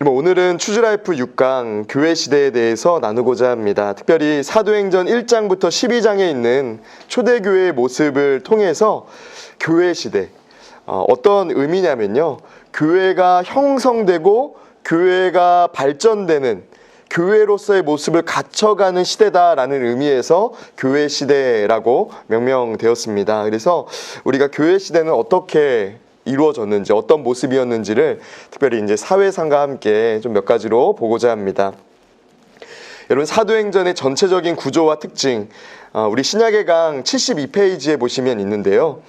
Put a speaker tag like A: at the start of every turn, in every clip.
A: 그럼 오늘은 추즈라이프 6강 교회 시대에 대해서 나누고자 합니다. 특별히 사도행전 1장부터 12장에 있는 초대교회의 모습을 통해서 교회 시대, 어떤 의미냐면요, 교회가 형성되고 교회가 발전되는 교회로서의 모습을 갖춰가는 시대다라는 의미에서 교회 시대라고 명명되었습니다. 그래서 우리가 교회 시대는 어떻게 이루어졌는지, 어떤 모습이었는지를 특별히 이제 사회상과 함께 좀 몇 가지로 보고자 합니다. 여러분, 사도행전의 전체적인 구조와 특징, 우리 신약의 강 72페이지에 보시면 있는데요.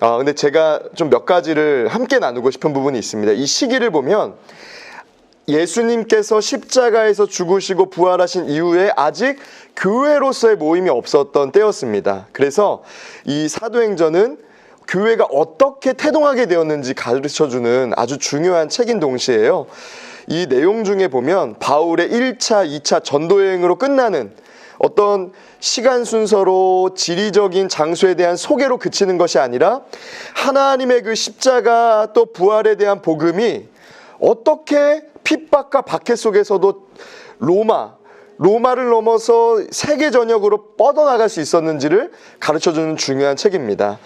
A: 근데 제가 좀 몇 가지를 함께 나누고 싶은 부분이 있습니다. 이 시기를 보면 예수님께서 십자가에서 죽으시고 부활하신 이후에 아직 교회로서의 모임이 없었던 때였습니다. 그래서 이 사도행전은 교회가 어떻게 태동하게 되었는지 가르쳐주는 아주 중요한 책인 동시에요. 이 내용 중에 보면 바울의 1차, 2차 전도여행으로 끝나는 어떤 시간 순서로 지리적인 장소에 대한 소개로 그치는 것이 아니라 하나님의 그 십자가 또 부활에 대한 복음이 어떻게 핍박과 박해 속에서도 로마를 넘어서 세계 전역으로 뻗어나갈 수 있었는지를 가르쳐주는 중요한 책입니다.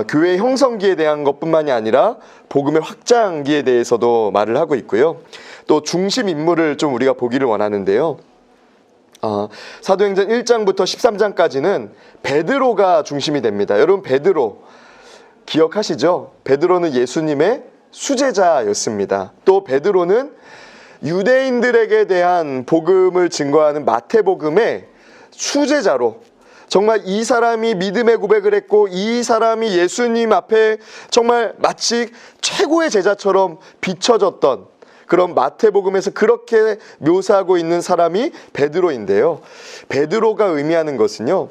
A: 교회 형성기에 대한 것뿐만이 아니라 복음의 확장기에 대해서도 말을 하고 있고요. 또 중심 인물을 좀 우리가 보기를 원하는데요. 사도행전 1장부터 13장까지는 베드로가 중심이 됩니다. 여러분, 베드로 기억하시죠? 베드로는 예수님의 수제자였습니다. 또 베드로는 유대인들에게 대한 복음을 증거하는 마태복음의 수제자로, 정말 이 사람이 믿음의 고백을 했고 이 사람이 예수님 앞에 정말 마치 최고의 제자처럼 비춰졌던 그런 마태복음에서 그렇게 묘사하고 있는 사람이 베드로인데요. 베드로가 의미하는 것은요,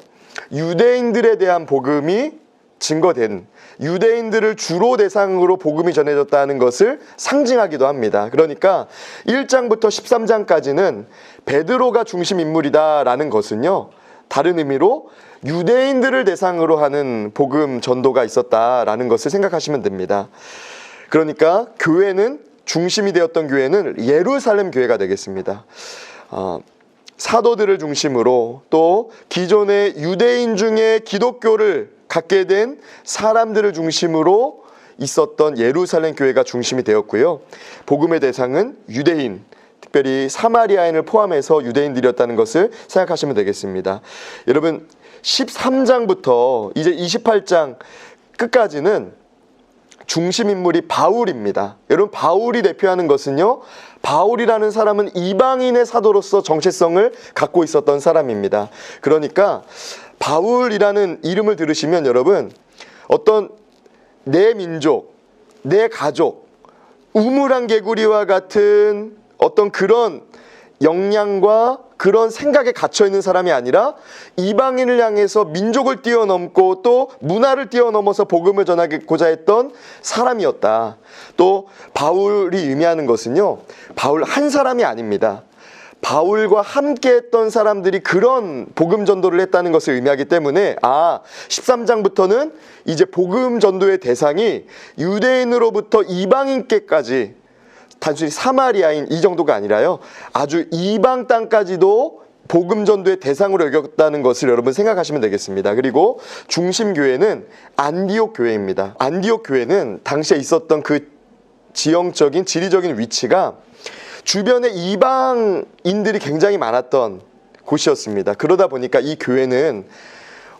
A: 유대인들에 대한 복음이 증거된, 유대인들을 주로 대상으로 복음이 전해졌다는 것을 상징하기도 합니다. 그러니까 1장부터 13장까지는 베드로가 중심 인물이다라는 것은요, 다른 의미로 유대인들을 대상으로 하는 복음 전도가 있었다라는 것을 생각하시면 됩니다. 그러니까 교회는, 중심이 되었던 교회는 예루살렘 교회가 되겠습니다. 사도들을 중심으로 또 기존의 유대인 중에 기독교를 갖게 된 사람들을 중심으로 있었던 예루살렘 교회가 중심이 되었고요. 복음의 대상은 유대인, 특별히 사마리아인을 포함해서 유대인들이었다는 것을 생각하시면 되겠습니다. 여러분, 13장부터 이제 28장 끝까지는 중심 인물이 바울입니다. 여러분, 바울이 대표하는 것은요, 바울이라는 사람은 이방인의 사도로서 정체성을 갖고 있었던 사람입니다. 그러니까 바울이라는 이름을 들으시면 여러분, 어떤 내 민족, 내 가족, 우물안 개구리와 같은 어떤 그런 역량과 그런 생각에 갇혀있는 사람이 아니라 이방인을 향해서 민족을 뛰어넘고 또 문화를 뛰어넘어서 복음을 전하고자 했던 사람이었다. 또 바울이 의미하는 것은요, 바울 한 사람이 아닙니다. 바울과 함께 했던 사람들이 그런 복음 전도를 했다는 것을 의미하기 때문에 13장부터는 이제 복음 전도의 대상이 유대인으로부터 이방인께까지, 단순히 사마리아인 이 정도가 아니라요, 아주 이방 땅까지도 복음 전도의 대상으로 여겼다는 것을 여러분 생각하시면 되겠습니다. 그리고 중심 교회는 안디옥 교회입니다. 안디옥 교회는 당시에 있었던 그 지형적인, 지리적인 위치가 주변에 이방인들이 굉장히 많았던 곳이었습니다. 그러다 보니까 이 교회는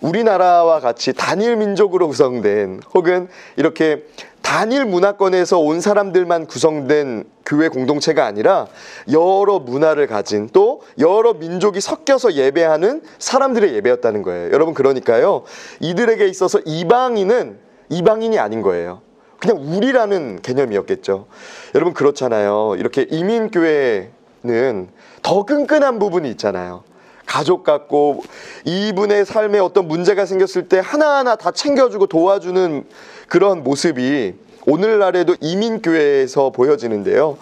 A: 우리나라와 같이 단일 민족으로 구성된, 혹은 이렇게 단일 문화권에서 온 사람들만 구성된 교회 공동체가 아니라 여러 문화를 가진, 또 여러 민족이 섞여서 예배하는 사람들의 예배였다는 거예요. 여러분, 그러니까요, 이들에게 있어서 이방인이 아닌 거예요. 그냥 우리라는 개념이었겠죠. 여러분, 그렇잖아요. 이렇게 이민교회는 더 끈끈한 부분이 있잖아요. 가족 같고 이분의 삶에 어떤 문제가 생겼을 때 하나하나 다 챙겨주고 도와주는 그런 모습이 오늘날에도 이민교회에서 보여지는데요.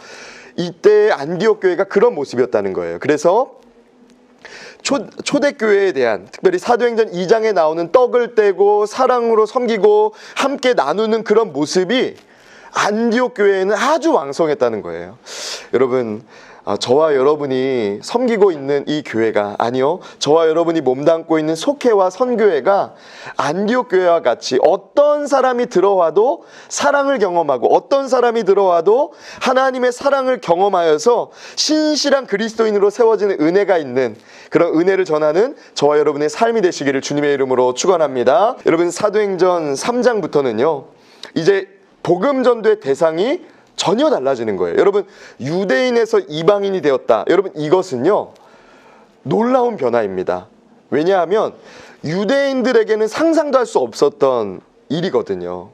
A: 이때 안디옥 교회가 그런 모습이었다는 거예요. 그래서 초대교회에 대한, 특별히 사도행전 2장에 나오는 떡을 떼고 사랑으로 섬기고 함께 나누는 그런 모습이 안디옥 교회에는 아주 왕성했다는 거예요. 여러분, 저와 여러분이 섬기고 있는 이 교회가, 아니요, 저와 여러분이 몸담고 있는 속회와 선교회가 안디옥 교회와 같이 어떤 사람이 들어와도 사랑을 경험하고, 어떤 사람이 들어와도 하나님의 사랑을 경험하여서 신실한 그리스도인으로 세워지는 은혜가 있는, 그런 은혜를 전하는 저와 여러분의 삶이 되시기를 주님의 이름으로 축원합니다. 여러분, 사도행전 3장부터는요 이제 복음 전도의 대상이 전혀 달라지는 거예요. 여러분, 유대인에서 이방인이 되었다. 여러분, 이것은요 놀라운 변화입니다. 왜냐하면 유대인들에게는 상상도 할 수 없었던 일이거든요.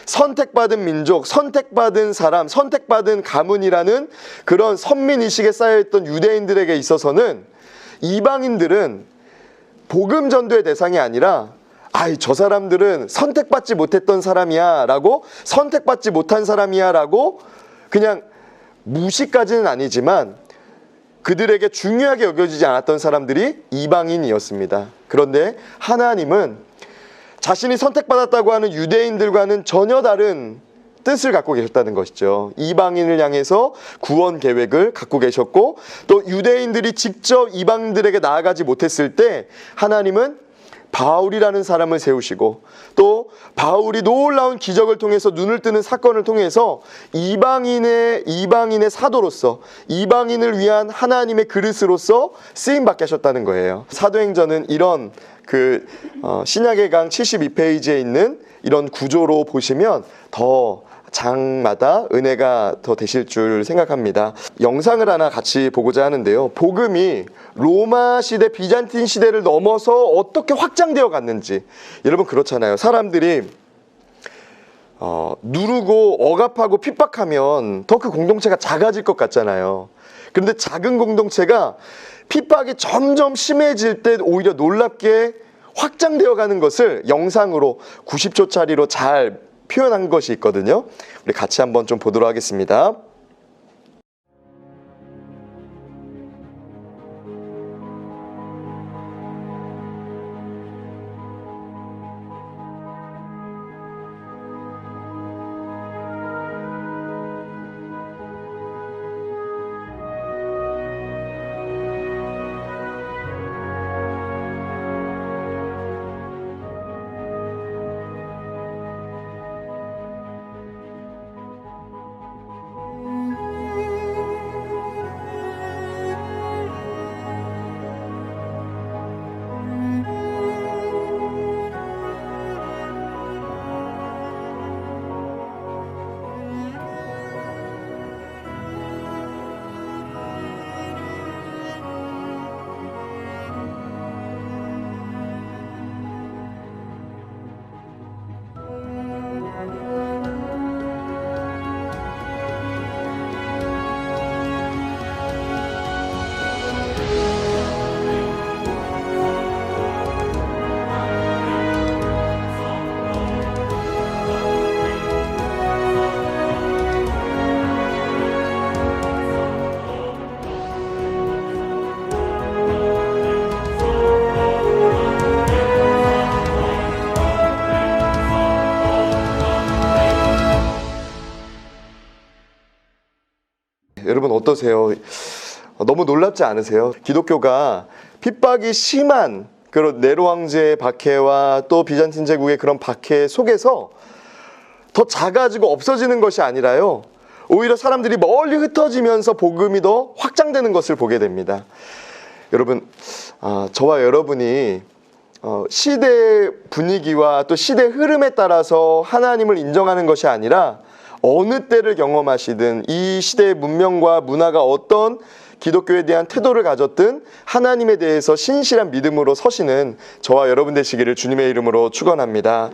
A: 선택받은 민족, 선택받은 사람, 선택받은 가문이라는 그런 선민의식에 쌓여있던 유대인들에게 있어서는 이방인들은 복음 전도의 대상이 아니라, 저 사람들은 선택받지 못했던 사람이야 라고, 선택받지 못한 사람이야 라고 그냥 무시까지는 아니지만 그들에게 중요하게 여겨지지 않았던 사람들이 이방인이었습니다. 그런데 하나님은 자신이 선택받았다고 하는 유대인들과는 전혀 다른 뜻을 갖고 계셨다는 것이죠. 이방인을 향해서 구원 계획을 갖고 계셨고, 또 유대인들이 직접 이방인들에게 나아가지 못했을 때 하나님은 바울이라는 사람을 세우시고, 또 바울이 놀라운 기적을 통해서, 눈을 뜨는 사건을 통해서 이방인의 사도로서, 이방인을 위한 하나님의 그릇으로서 쓰임받게 하셨다는 거예요. 사도행전은 이런 신약의 강 72페이지에 있는 이런 구조로 보시면 더 장마다 은혜가 더 되실 줄 생각합니다. 영상을 하나 같이 보고자 하는데요. 복음이 로마 시대, 비잔틴 시대를 넘어서 어떻게 확장되어 갔는지. 여러분, 그렇잖아요. 사람들이 누르고 억압하고 핍박하면 더 그 공동체가 작아질 것 같잖아요. 그런데 작은 공동체가 핍박이 점점 심해질 때 오히려 놀랍게 확장되어 가는 것을 영상으로 90초짜리로 잘 표현한 것이 있거든요. 우리 같이 한번 좀 보도록 하겠습니다. 여러분, 어떠세요? 너무 놀랍지 않으세요? 기독교가 핍박이 심한 그런 네로 황제의 박해와 또 비잔틴 제국의 그런 박해 속에서 더 작아지고 없어지는 것이 아니라요, 오히려 사람들이 멀리 흩어지면서 복음이 더 확장되는 것을 보게 됩니다. 여러분, 저와 여러분이 시대의 분위기와 또 시대의 흐름에 따라서 하나님을 인정하는 것이 아니라, 어느 때를 경험하시든 이 시대의 문명과 문화가 어떤 기독교에 대한 태도를 가졌든 하나님에 대해서 신실한 믿음으로 서시는 저와 여러분 되시기를 주님의 이름으로 축원합니다.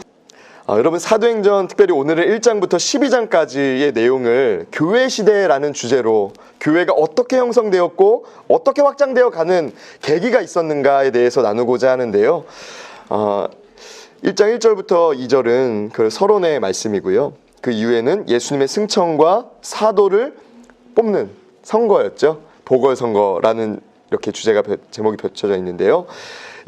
A: 여러분, 사도행전, 특별히 오늘은 1장부터 12장까지의 내용을 교회 시대라는 주제로, 교회가 어떻게 형성되었고 어떻게 확장되어 가는 계기가 있었는가에 대해서 나누고자 하는데요. 1장 1절부터 2절은 그 서론의 말씀이고요. 그 이후에는 예수님의 승천과 사도를 뽑는 선거였죠. 보궐선거라는 이렇게 제목이 펼쳐져 있는데요.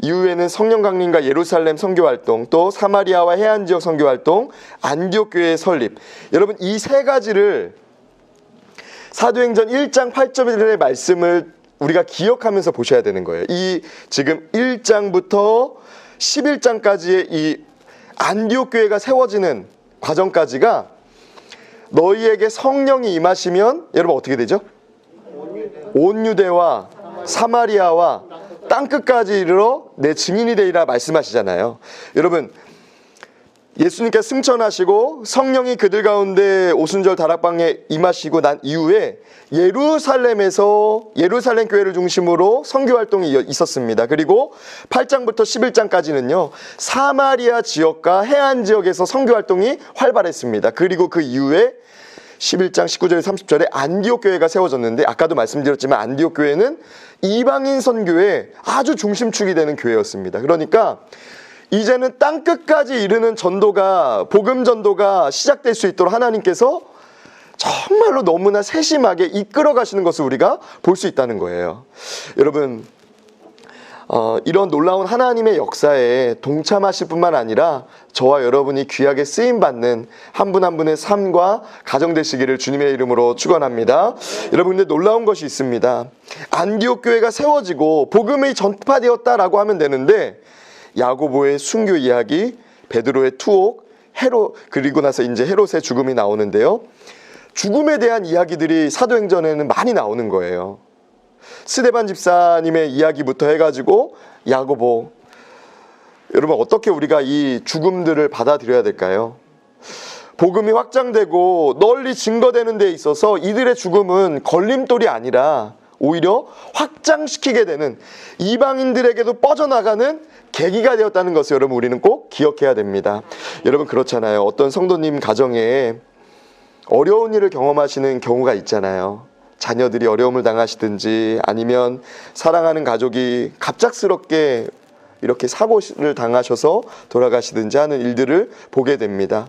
A: 이후에는 성령 강림과 예루살렘 선교 활동, 또 사마리아와 해안 지역 선교 활동, 안디옥 교회의 설립. 여러분 이 세 가지를 사도행전 1장 8절의 말씀을 우리가 기억하면서 보셔야 되는 거예요. 이 지금 1장부터 11장까지의 이 안디옥 교회가 세워지는 과정까지가 너희에게 성령이 임하시면 여러분 어떻게 되죠? 온 유대와 사마리아와 땅끝까지 이르러 내 증인이 되리라 말씀하시잖아요. 여러분 예수님께서 승천하시고 성령이 그들 가운데 오순절 다락방에 임하시고 난 이후에 예루살렘에서 예루살렘 교회를 중심으로 선교 활동이 있었습니다. 그리고 8장부터 11장까지는요 사마리아 지역과 해안 지역에서 선교 활동이 활발했습니다. 그리고 그 이후에 11장 19절 30절에 안디옥 교회가 세워졌는데 아까도 말씀드렸지만 안디옥 교회는 이방인 선교의 아주 중심축이 되는 교회였습니다. 그러니까 이제는 땅끝까지 이르는 전도가 복음 전도가 시작될 수 있도록 하나님께서 정말로 너무나 세심하게 이끌어 가시는 것을 우리가 볼 수 있다는 거예요. 여러분 이런 놀라운 하나님의 역사에 동참하실 뿐만 아니라 저와 여러분이 귀하게 쓰임받는 한 분 한 분의 삶과 가정 되시기를 주님의 이름으로 축원합니다. 여러분 근데 놀라운 것이 있습니다. 안디옥 교회가 세워지고 복음이 전파되었다라고 하면 되는데 야고보의 순교 이야기, 베드로의 투옥, 헤롯 그리고 나서 이제 헤롯의 죽음이 나오는데요. 죽음에 대한 이야기들이 사도행전에는 많이 나오는 거예요. 스데반 집사님의 이야기부터 해가지고 야고보. 여러분 어떻게 우리가 이 죽음들을 받아들여야 될까요? 복음이 확장되고 널리 증거되는 데 있어서 이들의 죽음은 걸림돌이 아니라 오히려 확장시키게 되는 이방인들에게도 뻗어나가는 계기가 되었다는 것을 여러분 우리는 꼭 기억해야 됩니다. 여러분 그렇잖아요. 어떤 성도님 가정에 어려운 일을 경험하시는 경우가 있잖아요. 자녀들이 어려움을 당하시든지 아니면 사랑하는 가족이 갑작스럽게 이렇게 사고를 당하셔서 돌아가시든지 하는 일들을 보게 됩니다.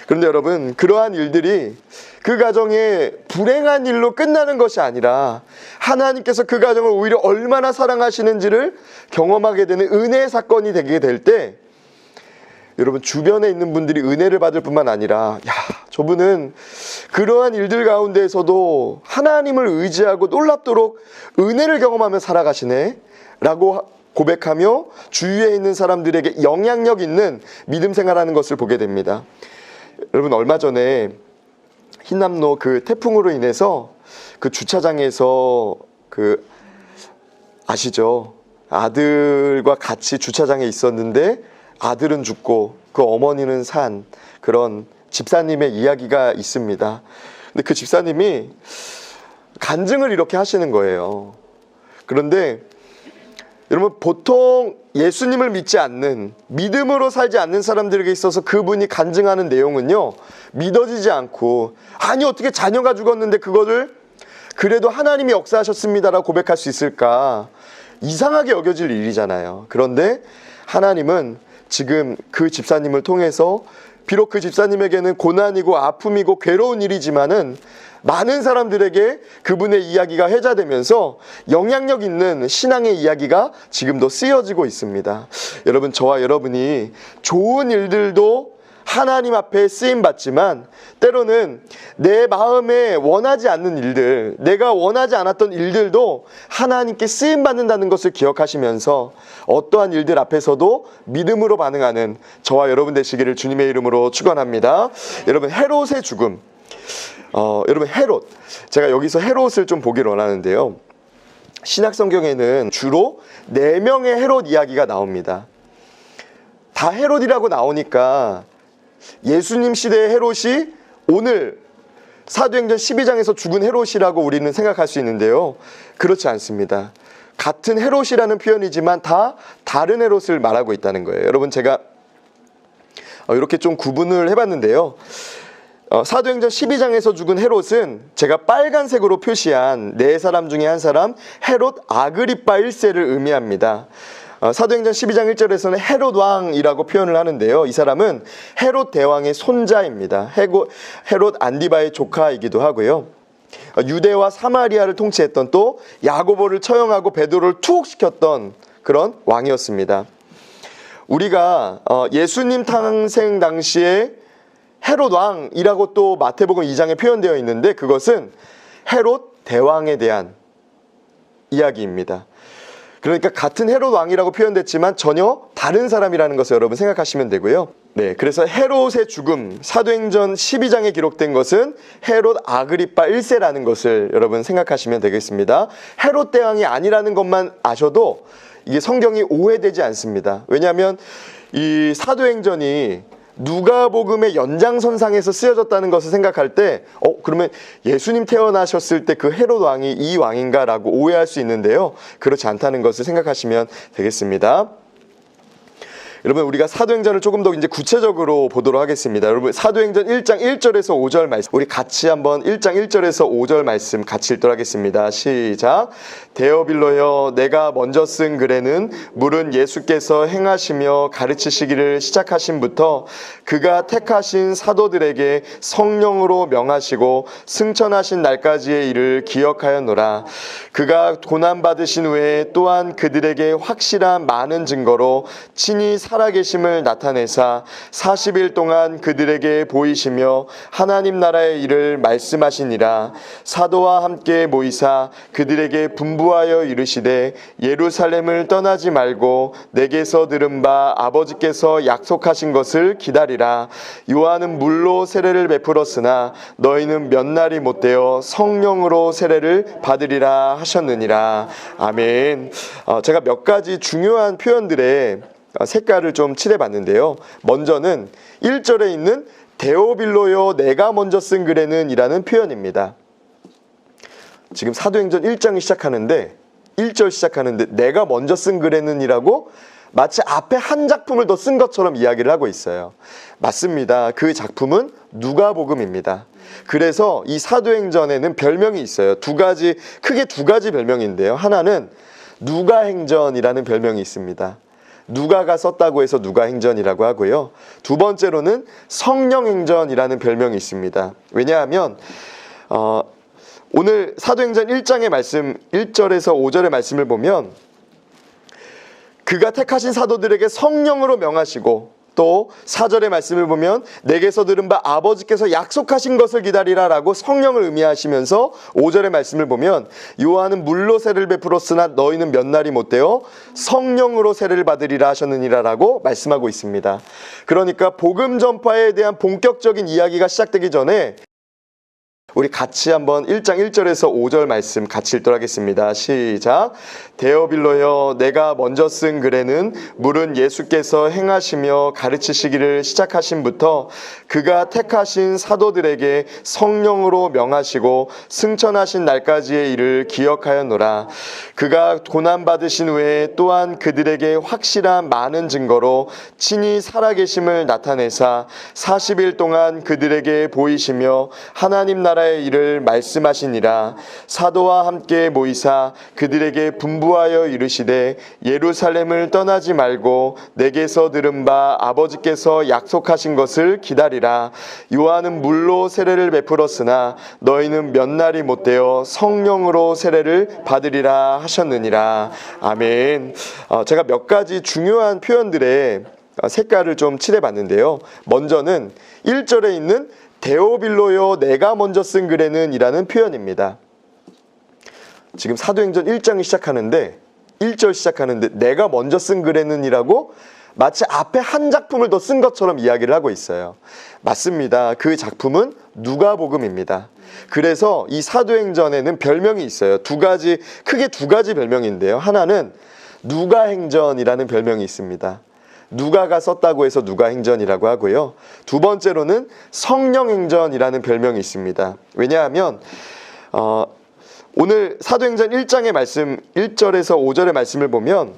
A: 그런데 여러분 그러한 일들이 그 가정의 불행한 일로 끝나는 것이 아니라 하나님께서 그 가정을 오히려 얼마나 사랑하시는지를 경험하게 되는 은혜의 사건이 되게 될 때 여러분 주변에 있는 분들이 은혜를 받을 뿐만 아니라 야 저분은 그러한 일들 가운데에서도 하나님을 의지하고 놀랍도록 은혜를 경험하며 살아가시네 라고 고백하며 주위에 있는 사람들에게 영향력 있는 믿음 생활하는 것을 보게 됩니다. 여러분 얼마 전에 흰남노 그 태풍으로 인해서 그 주차장에서 그 아시죠? 아들과 같이 주차장에 있었는데 아들은 죽고 그 어머니는 산 그런 집사님의 이야기가 있습니다. 근데 그 집사님이 간증을 이렇게 하시는 거예요. 그런데 여러분 보통 예수님을 믿지 않는 믿음으로 살지 않는 사람들에게 있어서 그분이 간증하는 내용은요 믿어지지 않고 아니 어떻게 자녀가 죽었는데 그거를 그래도 하나님이 역사하셨습니다라고 고백할 수 있을까 이상하게 여겨질 일이잖아요. 그런데 하나님은 지금 그 집사님을 통해서 비록 그 집사님에게는 고난이고 아픔이고 괴로운 일이지만은 많은 사람들에게 그분의 이야기가 회자되면서 영향력 있는 신앙의 이야기가 지금도 쓰여지고 있습니다. 여러분 저와 여러분이 좋은 일들도 하나님 앞에 쓰임받지만 때로는 내 마음에 원하지 않는 일들, 내가 원하지 않았던 일들도 하나님께 쓰임받는다는 것을 기억하시면서 어떠한 일들 앞에서도 믿음으로 반응하는 저와 여러분 되시기를 주님의 이름으로 축원합니다. 여러분 헤롯의 죽음, 여러분 헤롯, 제가 여기서 헤롯을 좀 보기를 원하는데요. 신약 성경에는 주로 4명의 헤롯 이야기가 나옵니다. 다 헤롯이라고 나오니까 예수님 시대의 헤롯이 오늘 사도행전 12장에서 죽은 헤롯이라고 우리는 생각할 수 있는데요. 그렇지 않습니다. 같은 헤롯이라는 표현이지만 다 다른 헤롯을 말하고 있다는 거예요. 여러분 제가 이렇게 좀 구분을 해봤는데요. 사도행전 12장에서 죽은 헤롯은 제가 빨간색으로 표시한 4사람 중에 한 사람 헤롯 아그리빠 1세를 의미합니다. 사도행전 12장 1절에서는 헤롯 왕이라고 표현을 하는데요. 이 사람은 헤롯 대왕의 손자입니다. 헤롯 안디바의 조카이기도 하고요. 유대와 사마리아를 통치했던 또 야고보를 처형하고 베드로를 투옥시켰던 그런 왕이었습니다. 우리가 예수님 탄생 당시에 헤롯 왕이라고 또 마태복음 2장에 표현되어 있는데 그것은 헤롯 대왕에 대한 이야기입니다. 그러니까 같은 헤롯 왕이라고 표현됐지만 전혀 다른 사람이라는 것을 여러분 생각하시면 되고요. 네, 그래서 헤롯의 죽음, 사도행전 12장에 기록된 것은 헤롯 아그리파 1세라는 것을 여러분 생각하시면 되겠습니다. 헤롯 대왕이 아니라는 것만 아셔도 이게 성경이 오해되지 않습니다. 왜냐하면 이 사도행전이 누가복음의 연장선상에서 쓰여졌다는 것을 생각할 때 그러면 예수님 태어나셨을 때 그 헤롯 왕이 이 왕인가 라고 오해할 수 있는데요. 그렇지 않다는 것을 생각하시면 되겠습니다. 여러분 우리가 사도행전을 조금 더 이제 구체적으로 보도록 하겠습니다. 여러분 사도행전 1장 1절에서 5절 말씀 우리 같이 한번 1장 1절에서 5절 말씀 같이 읽도록 하겠습니다. 시작. 데오빌로여 내가 먼저 쓴 글에는 물은 예수께서 행하시며 가르치시기를 시작하신부터 그가 택하신 사도들에게 성령으로 명하시고 승천하신 날까지의 일을 기억하였노라. 그가 고난받으신 후에 또한 그들에게 확실한 많은 증거로 친히 살아계심을 나타내사 40일 동안 그들에게 보이시며 하나님 나라의 일을 말씀하시니라. 사도와 함께 모이사 그들에게 분부하여 이르시되 예루살렘을 떠나지 말고 내게서 들은 바 아버지께서 약속하신 것을 기다리라. 요한은 물로 세례를 베풀었으나 너희는 몇 날이 못되어 성령으로 세례를 받으리라 하셨느니라. 아멘. 제가 몇 가지 중요한 표현들의 색깔을 좀 칠해봤는데요. 먼저는 1절에 있는 데오빌로요 내가 먼저 쓴 글에는 이라는 표현입니다. 지금 사도행전 1장이 시작하는데 1절 시작하는데 내가 먼저 쓴 글에는 이라고 마치 앞에 한 작품을 더 쓴 것처럼 이야기를 하고 있어요. 맞습니다. 그 작품은 누가복음입니다. 그래서 이 사도행전에는 별명이 있어요. 크게 두 가지 별명인데요. 하나는 누가행전이라는 별명이 있습니다. 누가가 썼다고 해서 누가행전이라고 하고요. 두 번째로는 성령행전이라는 별명이 있습니다. 왜냐하면 오늘 사도행전 1장의 말씀 1절에서 5절의 말씀을 보면 그가 택하신 사도들에게 성령으로 명하시고 또 4절의 말씀을 보면 내게서 들은 바 아버지께서 약속하신 것을 기다리라 라고 성령을 의미하시면서 5절의 말씀을 보면 요한은 물로 세례를 베풀었으나 너희는 몇 날이 못되어 성령으로 세례를 받으리라 하셨느니라 라고 말씀하고 있습니다. 그러니까 복음 전파에 대한 본격적인 이야기가 시작되기 전에 우리 같이 한번 1장 1절에서 5절 말씀 같이 읽도록 하겠습니다. 시작. 데오빌로여 내가 먼저 쓴 글에는 물은 예수께서 행하시며 가르치시기를 시작하신부터 그가 택하신 사도들에게 성령으로 명하시고 승천하신 날까지의 일을 기억하였노라. 그가 고난받으신 후에 또한 그들에게 확실한 많은 증거로 친히 살아계심을 나타내사 40일 동안 그들에게 보이시며 하나님 나라의 일을 말씀하시니라. 사도와 함께 모이사 그들에게 분부하여 이르시되 예루살렘을 떠나지 말고 내게서 들은 바 아버지께서 약속하신 것을 기다리라. 요한은 물로 세례를 베풀었으나 너희는 몇 날이 못되어 성령으로 세례를 받으리라 하셨느니라. 아멘. 제가 몇 가지 중요한 표현들의 색깔을 좀 칠해봤는데요. 먼저는 1절에 있는 데오빌로요 내가 먼저 쓴 글에는 이라는 표현입니다. 지금 사도행전 1장이 시작하는데 1절 시작하는데 내가 먼저 쓴 글에는 이라고 마치 앞에 한 작품을 더 쓴 것처럼 이야기를 하고 있어요. 맞습니다. 그 작품은 누가복음입니다. 그래서 이 사도행전에는 별명이 있어요. 크게 두 가지 별명인데요. 하나는 누가행전이라는 별명이 있습니다. 누가가 썼다고 해서 누가행전이라고 하고요. 두 번째로는 성령행전이라는 별명이 있습니다. 왜냐하면 오늘 사도행전 1장의 말씀 1절에서 5절의 말씀을 보면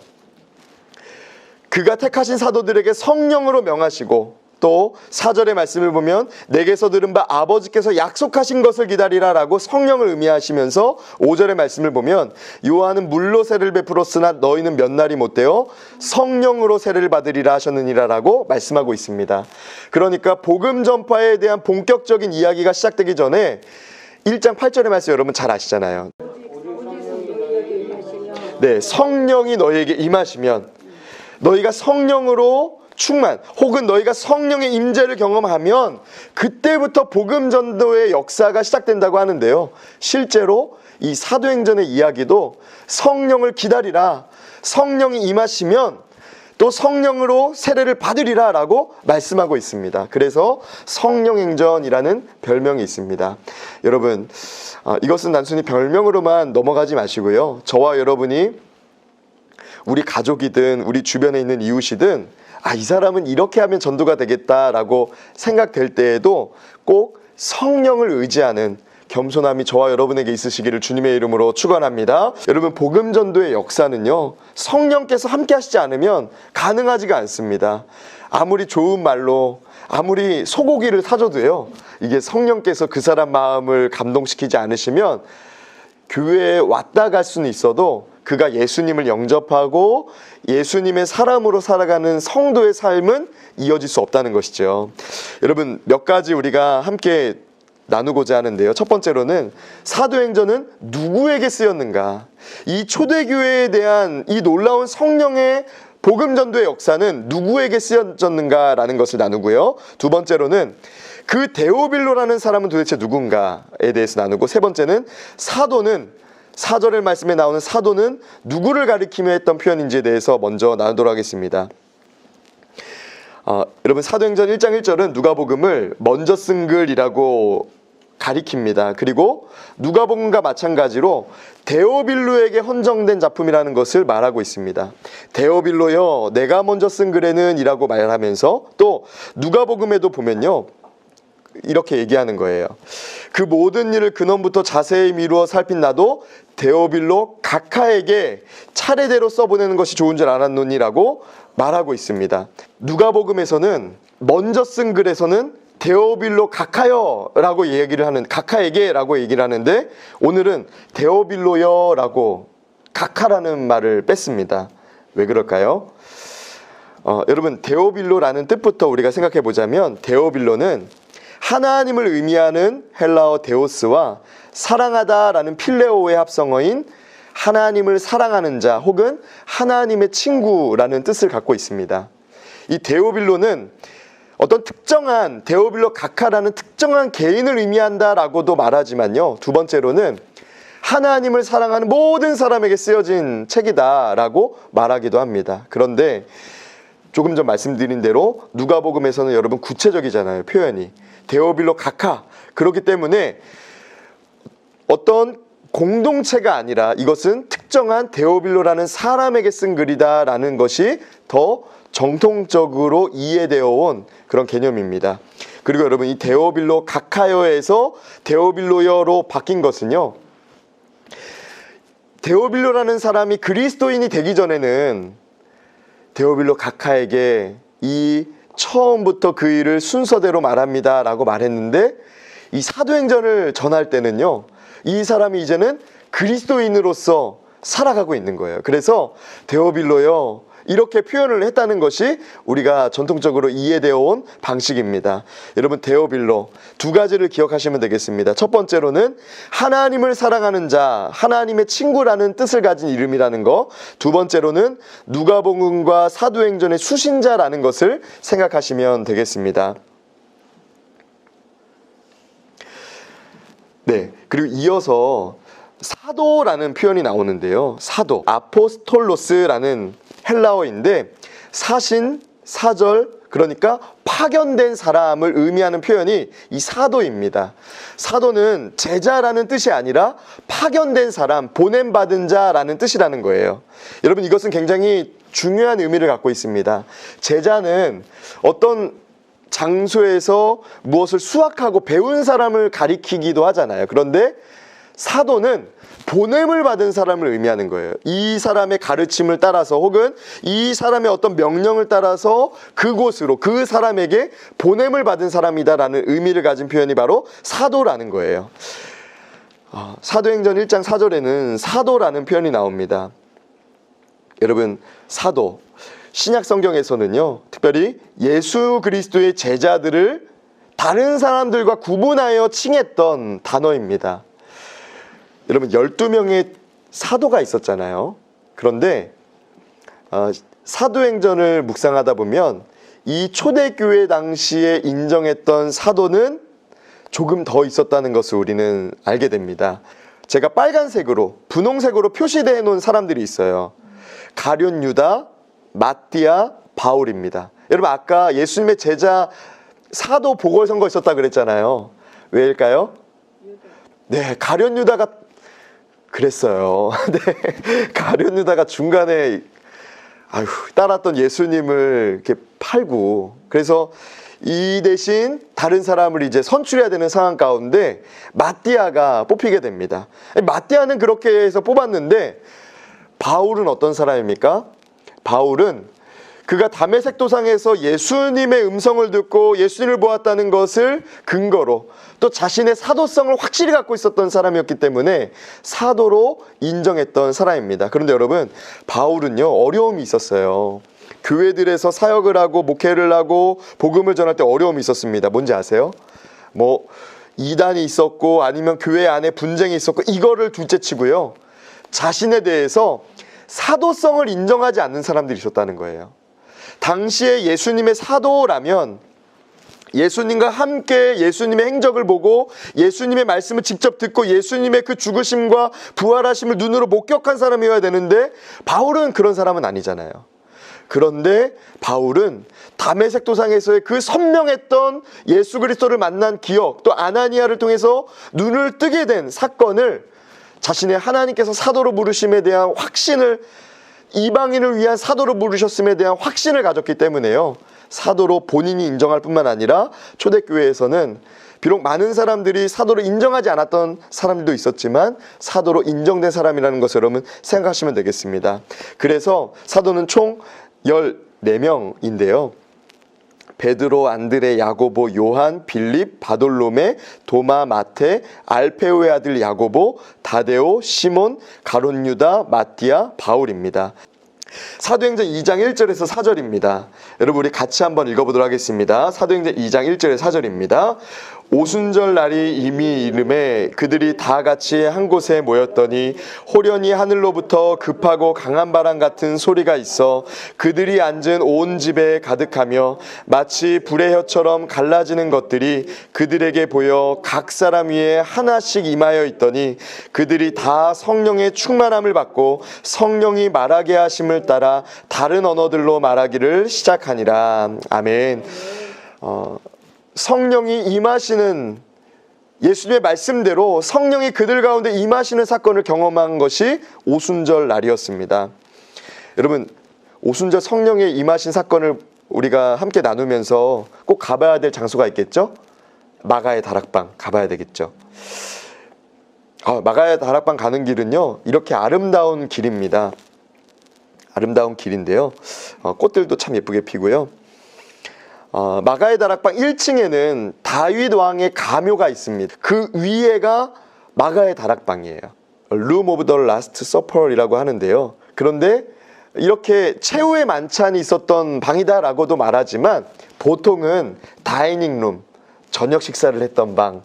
A: 그가 택하신 사도들에게 성령으로 명하시고 또 4절의 말씀을 보면 내게서 들은 바 아버지께서 약속하신 것을 기다리라 라고 성령을 의미하시면서 5절의 말씀을 보면 요한은 물로 세례를 베풀었으나 너희는 몇 날이 못되어 성령으로 세례를 받으리라 하셨느니라 라고 말씀하고 있습니다. 그러니까 복음 전파에 대한 본격적인 이야기가 시작되기 전에 1장 8절의 말씀 여러분 잘 아시잖아요. 네, 성령이 너희에게 임하시면, 너희가 성령으로 충만 혹은 너희가 성령의 임재를 경험하면 그때부터 복음 전도의 역사가 시작된다고 하는데요. 실제로 이 사도행전의 이야기도 성령을 기다리라, 성령이 임하시면 또 성령으로 세례를 받으리라 라고 말씀하고 있습니다. 그래서 성령행전이라는 별명이 있습니다. 여러분, 이것은 단순히 별명으로만 넘어가지 마시고요. 저와 여러분이 우리 가족이든 우리 주변에 있는 이웃이든 이 사람은 이렇게 하면 전도가 되겠다라고 생각될 때에도 꼭 성령을 의지하는 겸손함이 저와 여러분에게 있으시기를 주님의 이름으로 축원합니다. 여러분, 복음 전도의 역사는요, 성령께서 함께 하시지 않으면 가능하지가 않습니다. 아무리 좋은 말로, 아무리 소고기를 사줘도요, 이게 성령께서 그 사람 마음을 감동시키지 않으시면 교회에 왔다 갈 수는 있어도 그가 예수님을 영접하고 예수님의 사람으로 살아가는 성도의 삶은 이어질 수 없다는 것이죠. 여러분, 몇 가지 우리가 함께 나누고자 하는데요. 첫 번째로는 사도행전은 누구에게 쓰였는가? 이 초대교회에 대한 이 놀라운 성령의 복음 전도의 역사는 누구에게 쓰여졌는가라는 것을 나누고요. 두 번째로는 그 데오빌로라는 사람은 도대체 누군가에 대해서 나누고, 세 번째는 사도는, 4절의 말씀에 나오는 사도는 누구를 가리키며 했던 표현인지에 대해서 먼저 나누도록 하겠습니다. 여러분, 사도행전 1장 1절은 누가복음을 먼저 쓴 글이라고 가리킵니다. 그리고 누가복음과 마찬가지로 데오빌로에게 헌정된 작품이라는 것을 말하고 있습니다. 데오빌로여, 내가 먼저 쓴 글에는 이라고 말하면서, 또 누가복음에도 보면요, 이렇게 얘기하는 거예요. 그 모든 일을 근원부터 자세히 미루어 살핀 나도 데오빌로 각하에게 차례대로 써보내는 것이 좋은 줄 알았노니라고 말하고 있습니다. 누가복음에서는 먼저 쓴 글에서는 데오빌로 각하여라고 얘기를 하는, 각하에게라고 얘기를 하는데, 오늘은 데오빌로여라고 각하라는 말을 뺐습니다. 왜 그럴까요? 여러분, 데오빌로라는 뜻부터 우리가 생각해 보자면, 데오빌로는 하나님을 의미하는 헬라어 데오스와 사랑하다라는 필레오의 합성어인 하나님을 사랑하는 자 혹은 하나님의 친구라는 뜻을 갖고 있습니다. 이 데오빌로는 어떤 특정한, 데오빌로 각하라는 특정한 개인을 의미한다라고도 말하지만요, 두 번째로는 하나님을 사랑하는 모든 사람에게 쓰여진 책이다라고 말하기도 합니다. 그런데 조금 전 말씀드린 대로 누가복음에서는 여러분 구체적이잖아요, 표현이. 데오빌로 각하. 그렇기 때문에 어떤 공동체가 아니라 이것은 특정한 데오빌로라는 사람에게 쓴 글이다라는 것이 더 정통적으로 이해되어 온 그런 개념입니다. 그리고 여러분, 이 데오빌로 각하여에서 데오빌로여로 바뀐 것은요, 데오빌로라는 사람이 그리스도인이 되기 전에는 데오빌로 각하에게 이 처음부터 그 일을 순서대로 말합니다 라고 말했는데, 이 사도행전을 전할 때는요, 이 사람이 이제는 그리스도인으로서 살아가고 있는 거예요. 그래서 데오빌로여 이렇게 표현을 했다는 것이 우리가 전통적으로 이해되어 온 방식입니다. 여러분, 데오빌로 두 가지를 기억하시면 되겠습니다. 첫 번째로는 하나님을 사랑하는 자, 하나님의 친구라는 뜻을 가진 이름이라는 거, 두 번째로는 누가복음과 사도행전의 수신자라는 것을 생각하시면 되겠습니다. 네, 그리고 이어서 사도라는 표현이 나오는데요. 사도, 아포스톨로스라는 헬라어인데 사신, 사절, 그러니까 파견된 사람을 의미하는 표현이 이 사도입니다. 사도는 제자라는 뜻이 아니라 파견된 사람, 보냄받은 자라는 뜻이라는 거예요. 여러분, 이것은 굉장히 중요한 의미를 갖고 있습니다. 제자는 어떤 장소에서 무엇을 수학하고 배운 사람을 가리키기도 하잖아요. 그런데 사도는 보냄을 받은 사람을 의미하는 거예요. 이 사람의 가르침을 따라서 혹은 이 사람의 어떤 명령을 따라서 그곳으로, 그 사람에게 보냄을 받은 사람이다라는 의미를 가진 표현이 바로 사도라는 거예요. 사도행전 1장 4절에는 사도라는 표현이 나옵니다. 여러분, 사도, 신약 성경에서는요, 특별히 예수 그리스도의 제자들을 다른 사람들과 구분하여 칭했던 단어입니다. 여러분, 12명의 사도가 있었잖아요. 그런데 사도행전을 묵상하다 보면 이 초대교회 당시에 인정했던 사도는 조금 더 있었다는 것을 우리는 알게 됩니다. 제가 빨간색으로, 분홍색으로 표시되어 놓은 사람들이 있어요. 가룟 유다, 마띠아, 바울입니다. 여러분 아까 예수님의 제자 사도 보궐선거 있었다 그랬잖아요. 왜일까요? 네, 가룟 유다가 그랬어요. 네, 가룟 유다가 중간에 따랐던 예수님을 이렇게 팔고, 그래서 이 대신 다른 사람을 이제 선출해야 되는 상황 가운데 마띠아가 뽑히게 됩니다. 마띠아는 그렇게 해서 뽑았는데 바울은 어떤 사람입니까? 바울은 그가 다메섹 도상에서 예수님의 음성을 듣고 예수님을 보았다는 것을 근거로 또 자신의 사도성을 확실히 갖고 있었던 사람이었기 때문에 사도로 인정했던 사람입니다. 그런데 여러분, 바울은요, 어려움이 있었어요. 교회들에서 사역을 하고 목회를 하고 복음을 전할 때 어려움이 있었습니다. 뭔지 아세요? 이단이 있었고 아니면 교회 안에 분쟁이 있었고, 이거를 둘째치고요, 자신에 대해서 사도성을 인정하지 않는 사람들이 있었다는 거예요. 당시에 예수님의 사도라면 예수님과 함께 예수님의 행적을 보고 예수님의 말씀을 직접 듣고 예수님의 그 죽으심과 부활하심을 눈으로 목격한 사람이어야 되는데 바울은 그런 사람은 아니잖아요. 그런데 바울은 다메섹 도상에서의 그 선명했던 예수 그리스도를 만난 기억, 또 아나니아를 통해서 눈을 뜨게 된 사건을 자신의 하나님께서 사도로 부르심에 대한 확신을, 이방인을 위한 사도로 부르셨음에 대한 확신을 가졌기 때문에요, 사도로 본인이 인정할 뿐만 아니라 초대교회에서는 비록 많은 사람들이 사도로 인정하지 않았던 사람들도 있었지만 사도로 인정된 사람이라는 것을 여러분 생각하시면 되겠습니다. 그래서 사도는 총 14명인데요. 베드로, 안드레, 야고보, 요한, 빌립, 바돌로메, 도마, 마테, 알페오의 아들 야고보, 다데오, 시몬, 가룟 유다, 마띠아, 바울입니다. 사도행전 2장 1절에서 4절입니다. 여러분 우리 같이 한번 읽어보도록 하겠습니다. 사도행전 2장 1절에 4절입니다. 오순절 날이 이미 이름에 그들이 다 같이 한 곳에 모였더니 호련히 하늘로부터 급하고 강한 바람 같은 소리가 있어 그들이 앉은 온 집에 가득하며 마치 불의 혀처럼 갈라지는 것들이 그들에게 보여 각 사람 위에 하나씩 임하여 있더니 그들이 다 성령의 충만함을 받고 성령이 말하게 하심을 따라 다른 언어들로 말하기를 시작하니라. 아멘. 성령이 임하시는, 예수님의 말씀대로 성령이 그들 가운데 임하시는 사건을 경험한 것이 오순절 날이었습니다. 여러분, 오순절 성령의 임하신 사건을 우리가 함께 나누면서 꼭 가봐야 될 장소가 있겠죠? 마가의 다락방 가봐야 되겠죠. 마가의 다락방 가는 길은요, 이렇게 아름다운 길입니다. 아름다운 길인데요, 꽃들도 참 예쁘게 피고요. 마가의 다락방 1층에는 다윗 왕의 가묘가 있습니다. 그 위에가 마가의 다락방이에요. Room of the Last Supper이라고 하는데요. 그런데 이렇게 최후의 만찬이 있었던 방이다라고도 말하지만 보통은 다이닝룸, 저녁 식사를 했던 방,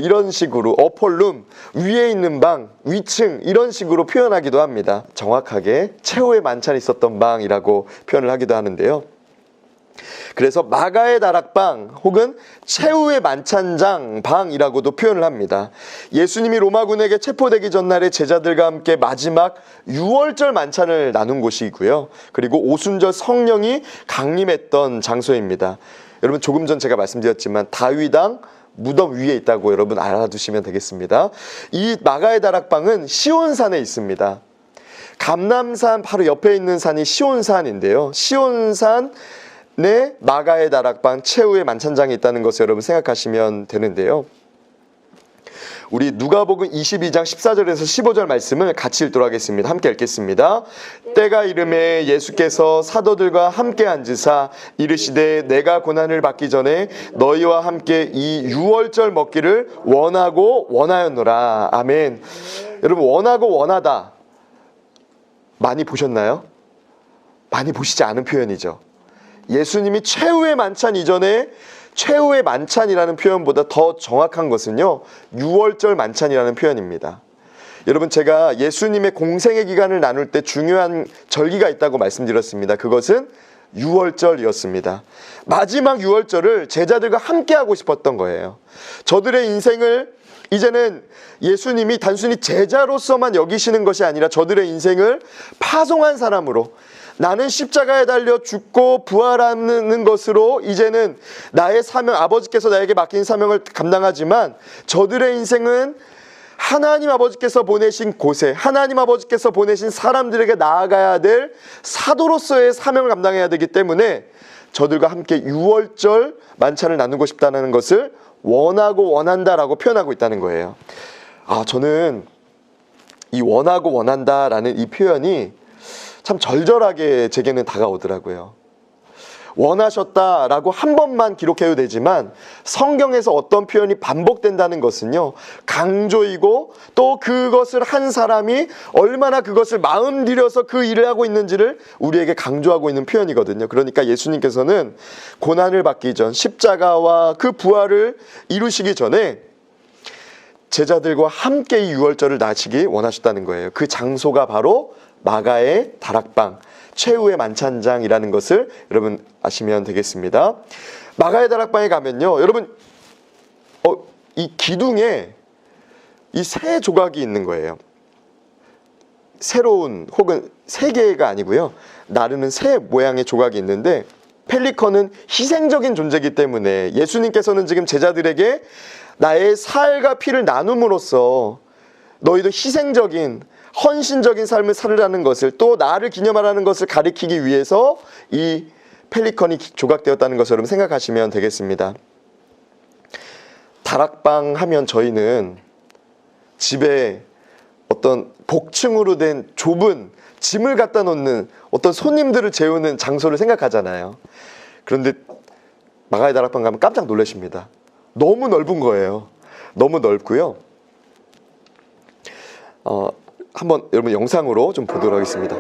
A: 이런 식으로 어펄룸, 위에 있는 방, 위층, 이런 식으로 표현하기도 합니다. 정확하게 최후의 만찬이 있었던 방이라고 표현을 하기도 하는데요. 그래서 마가의 다락방 혹은 최후의 만찬장 방이라고도 표현을 합니다. 예수님이 로마군에게 체포되기 전날에 제자들과 함께 마지막 유월절 만찬을 나눈 곳이고요. 그리고 오순절 성령이 강림했던 장소입니다. 여러분 조금 전 제가 말씀드렸지만 다윗왕 무덤 위에 있다고 여러분 알아두시면 되겠습니다. 이 마가의 다락방은 시온산에 있습니다. 감람산 바로 옆에 있는 산이 시온산인데요. 시온산 마가의 다락방 최후의 만찬장이 있다는 것을 여러분 생각하시면 되는데요. 우리 누가복음 22장 14절에서 15절 말씀을 같이 읽도록 하겠습니다. 함께 읽겠습니다. 때가 이름에 예수께서 사도들과 함께 앉으사 이르시되 내가 고난을 받기 전에 너희와 함께 이 유월절 먹기를 원하고 원하였노라. 아멘. 여러분 원하고 원하다 많이 보셨나요? 많이 보시지 않은 표현이죠. 예수님이 최후의 만찬 이전에 최후의 만찬이라는 표현보다 더 정확한 것은요, 유월절 만찬이라는 표현입니다. 여러분, 제가 예수님의 공생의 기간을 나눌 때 중요한 절기가 있다고 말씀드렸습니다. 그것은 유월절이었습니다. 마지막 유월절을 제자들과 함께 하고 싶었던 거예요. 저들의 인생을 이제는 예수님이 단순히 제자로서만 여기시는 것이 아니라 저들의 인생을 파송한 사람으로, 나는 십자가에 달려 죽고 부활하는 것으로 이제는 나의 사명, 아버지께서 나에게 맡긴 사명을 감당하지만 저들의 인생은 하나님 아버지께서 보내신 곳에, 하나님 아버지께서 보내신 사람들에게 나아가야 될 사도로서의 사명을 감당해야 되기 때문에 저들과 함께 유월절 만찬을 나누고 싶다는 것을 원하고 원한다라고 표현하고 있다는 거예요. 저는 이 원하고 원한다라는 이 표현이 참 절절하게 제게는 다가오더라고요. 원하셨다라고 한 번만 기록해도 되지만 성경에서 어떤 표현이 반복된다는 것은요, 강조이고 또 그것을 한 사람이 얼마나 그것을 마음 들여서 그 일을 하고 있는지를 우리에게 강조하고 있는 표현이거든요. 그러니까 예수님께서는 고난을 받기 전, 십자가와 그 부활을 이루시기 전에 제자들과 함께 이 유월절을 나시기 원하셨다는 거예요. 그 장소가 바로 마가의 다락방, 최후의 만찬장이라는 것을 여러분 아시면 되겠습니다. 마가의 다락방에 가면요, 여러분 이 기둥에 이 새 조각이 있는 거예요. 새로운, 혹은 세 개가 아니고요, 나르는 새 모양의 조각이 있는데, 펠리컨은 희생적인 존재이기 때문에 예수님께서는 지금 제자들에게 나의 살과 피를 나눔으로써 너희도 희생적인, 헌신적인 삶을 살으라는 것을, 또 나를 기념하라는 것을 가리키기 위해서 이 펠리컨이 조각되었다는 것을 여러분 생각하시면 되겠습니다. 다락방 하면 저희는 집에 어떤 복층으로 된 좁은 짐을 갖다 놓는 어떤 손님들을 재우는 장소를 생각하잖아요. 그런데 마가의 다락방 가면 깜짝 놀라십니다. 너무 넓은 거예요. 너무 넓고요. 한번 여러분 영상으로 좀 보도록 하겠습니다.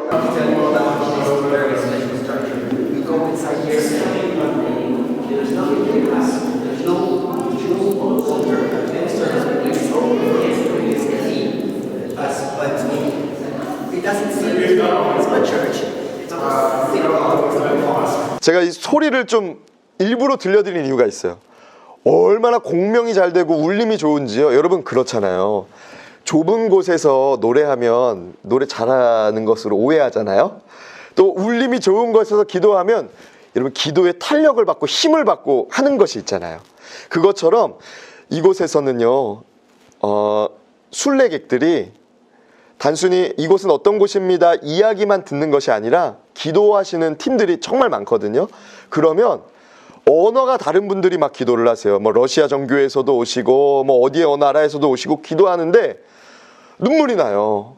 A: 제가 이 소리를 좀 일부러 들려드린 이유가 있어요. 얼마나 공명이 잘 되고 울림이 좋은지요. 여러분 그렇잖아요. 좁은 곳에서 노래하면 노래 잘하는 것으로 오해하잖아요. 또 울림이 좋은 곳에서 기도하면 여러분 기도에 탄력을 받고 힘을 받고 하는 것이 있잖아요. 그것처럼 이곳에서는요, 순례객들이 단순히 이곳은 어떤 곳입니다 이야기만 듣는 것이 아니라 기도하시는 팀들이 정말 많거든요. 그러면 언어가 다른 분들이 막 기도를 하세요. 뭐 러시아 정교회에서도 오시고 뭐 어디의 어느 나라에서도 오시고 기도하는데 눈물이 나요.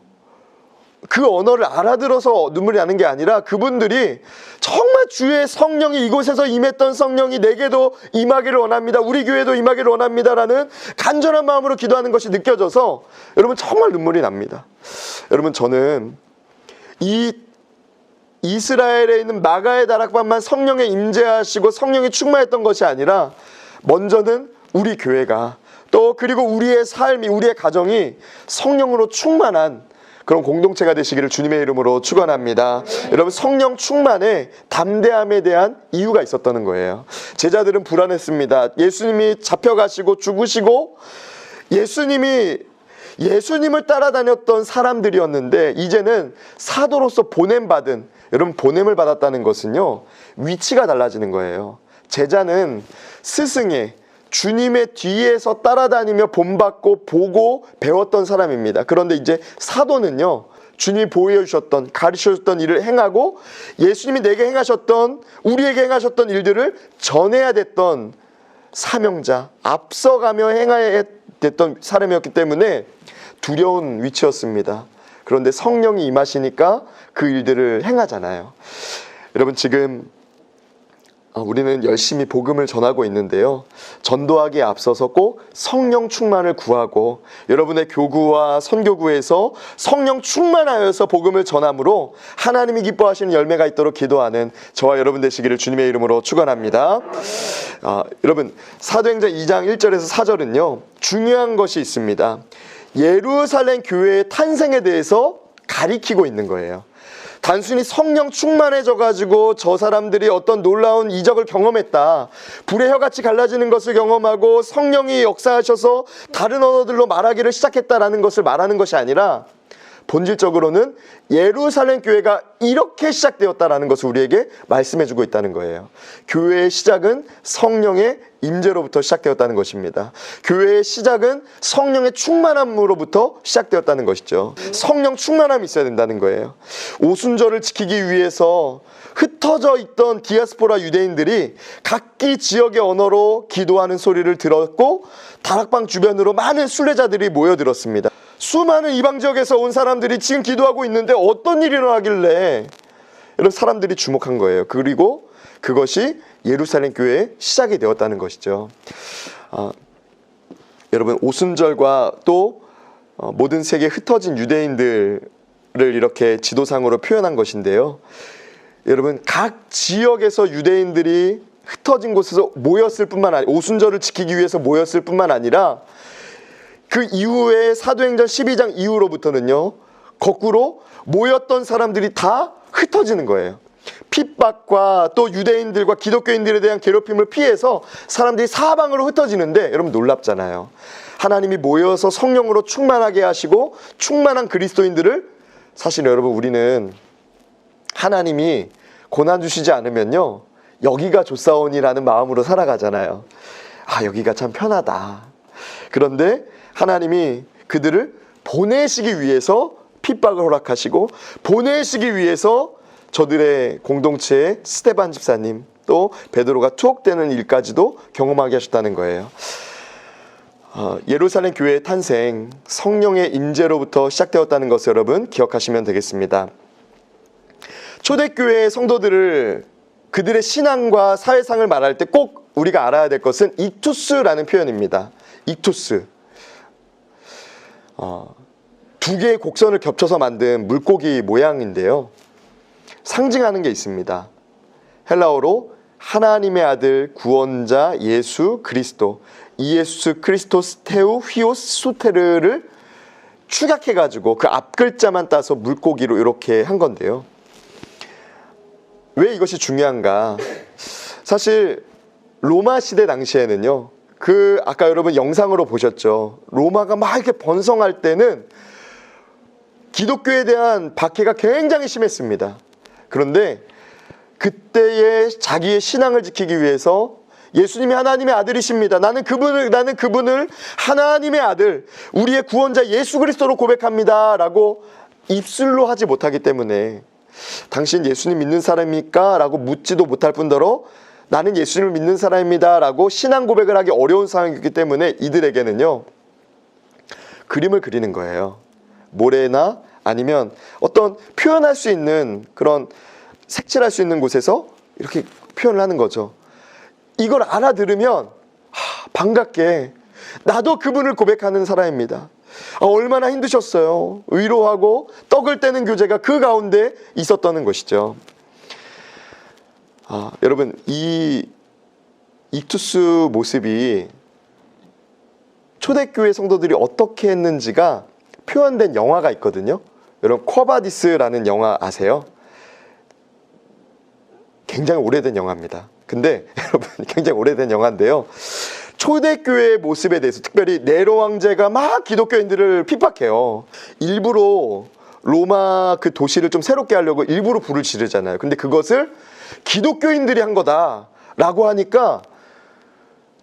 A: 그 언어를 알아들어서 눈물이 나는 게 아니라 그분들이 정말 주의 성령이 이곳에서 임했던 성령이 내게도 임하기를 원합니다. 우리 교회도 임하기를 원합니다라는 간절한 마음으로 기도하는 것이 느껴져서 여러분 정말 눈물이 납니다. 여러분 저는 이 이스라엘에 있는 마가의 다락방만 성령에 임재하시고 성령이 충만했던 것이 아니라 먼저는 우리 교회가 또 그리고 우리의 삶이, 우리의 가정이 성령으로 충만한 그런 공동체가 되시기를 주님의 이름으로 축원합니다. 여러분 성령 충만의 담대함에 대한 이유가 있었다는 거예요. 제자들은 불안했습니다. 예수님이 잡혀가시고 죽으시고 예수님을 따라다녔던 사람들이었는데 이제는 사도로서 보냄받은, 여러분 보냄을 받았다는 것은요, 위치가 달라지는 거예요. 제자는 스승의 주님의 뒤에서 따라다니며 본받고 보고 배웠던 사람입니다. 그런데 이제 사도는요, 주님이 보여 주셨던, 가르쳐 주셨던 일을 행하고 예수님이 내게 행하셨던, 우리에게 행하셨던 일들을 전해야 됐던 사명자, 앞서가며 행해야 됐던 사람이었기 때문에 두려운 위치였습니다. 그런데 성령이 임하시니까 그 일들을 행하잖아요. 여러분 지금 우리는 열심히 복음을 전하고 있는데요, 전도하기에 앞서서 꼭 성령 충만을 구하고 여러분의 교구와 선교구에서 성령 충만하여서 복음을 전함으로 하나님이 기뻐하시는 열매가 있도록 기도하는 저와 여러분 되시기를 주님의 이름으로 축원합니다. 여러분 사도행전 2장 1절에서 4절은요 중요한 것이 있습니다. 예루살렘 교회의 탄생에 대해서 가리키고 있는 거예요. 단순히 성령 충만해져 가지고 저 사람들이 어떤 놀라운 이적을 경험했다, 불의 혀같이 갈라지는 것을 경험하고 성령이 역사하셔서 다른 언어들로 말하기를 시작했다라는 것을 말하는 것이 아니라, 본질적으로는 예루살렘 교회가 이렇게 시작되었다라는 것을 우리에게 말씀해주고 있다는 거예요. 교회의 시작은 성령의 임재로부터 시작되었다는 것입니다. 교회의 시작은 성령의 충만함으로부터 시작되었다는 것이죠. 성령 충만함이 있어야 된다는 거예요. 오순절을 지키기 위해서 흩어져 있던 디아스포라 유대인들이 각기 지역의 언어로 기도하는 소리를 들었고, 다락방 주변으로 많은 순례자들이 모여들었습니다. 수많은 이방 지역에서 온 사람들이 지금 기도하고 있는데 어떤 일이 일어나길래 이런 사람들이 주목한 거예요. 그리고 그것이 예루살렘 교회의 시작이 되었다는 것이죠. 여러분, 오순절과 또 모든 세계에 흩어진 유대인들을 이렇게 지도상으로 표현한 것인데요. 여러분, 각 지역에서 유대인들이 흩어진 곳에서 모였을 뿐만 아니라, 오순절을 지키기 위해서 모였을 뿐만 아니라, 그 이후에 사도행전 12장 이후로부터는요, 거꾸로 모였던 사람들이 다 흩어지는 거예요. 핍박과 또 유대인들과 기독교인들에 대한 괴롭힘을 피해서 사람들이 사방으로 흩어지는데, 여러분 놀랍잖아요. 하나님이 모여서 성령으로 충만하게 하시고 충만한 그리스도인들을, 사실 여러분 우리는 하나님이 고난 주시지 않으면요, 여기가 좋사오니라는 마음으로 살아가잖아요. 여기가 참 편하다. 그런데 하나님이 그들을 보내시기 위해서 핍박을 허락하시고, 보내시기 위해서 저들의 공동체에 스데반 집사님, 또 베드로가 투옥되는 일까지도 경험하게 하셨다는 거예요. 예루살렘 교회의 탄생, 성령의 임재로부터 시작되었다는 것을 여러분 기억하시면 되겠습니다. 초대교회의 성도들을, 그들의 신앙과 사회상을 말할 때 꼭 우리가 알아야 될 것은 익투스라는 표현입니다. 익투스. 두 개의 곡선을 겹쳐서 만든 물고기 모양인데요, 상징하는 게 있습니다. 헬라어로 하나님의 아들 구원자 예수 그리스도, 이예수 크리스토스 테우 휘오스 소테르를 축약해가지고 그 앞글자만 따서 물고기로 이렇게 한 건데요. 왜 이것이 중요한가? 사실 로마 시대 당시에는요, 아까 여러분 영상으로 보셨죠. 로마가 막 이렇게 번성할 때는 기독교에 대한 박해가 굉장히 심했습니다. 그런데 그때의 자기의 신앙을 지키기 위해서 예수님이 하나님의 아들이십니다, 나는 그분을 하나님의 아들, 우리의 구원자 예수 그리스도로 고백합니다 라고 입술로 하지 못하기 때문에, 당신 예수님 믿는 사람입니까? 라고 묻지도 못할 뿐더러 나는 예수님을 믿는 사람입니다 라고 신앙 고백을 하기 어려운 상황이기 때문에 이들에게는요, 그림을 그리는 거예요. 모래나 아니면 어떤 표현할 수 있는, 그런 색칠할 수 있는 곳에서 이렇게 표현을 하는 거죠. 이걸 알아들으면 반갑게, 나도 그분을 고백하는 사람입니다, 얼마나 힘드셨어요, 위로하고 떡을 떼는 교제가 그 가운데 있었다는 것이죠. 여러분, 이 익투스 모습이 초대교회 성도들이 어떻게 했는지가 표현된 영화가 있거든요. 여러분, 쿼바디스라는 영화 아세요? 굉장히 오래된 영화입니다. 근데 여러분, 굉장히 오래된 영화인데요, 초대교회의 모습에 대해서, 특별히 네로 황제가 막 기독교인들을 핍박해요. 일부러 로마 그 도시를 좀 새롭게 하려고 일부러 불을 지르잖아요. 근데 그것을 기독교인들이 한 거다라고 하니까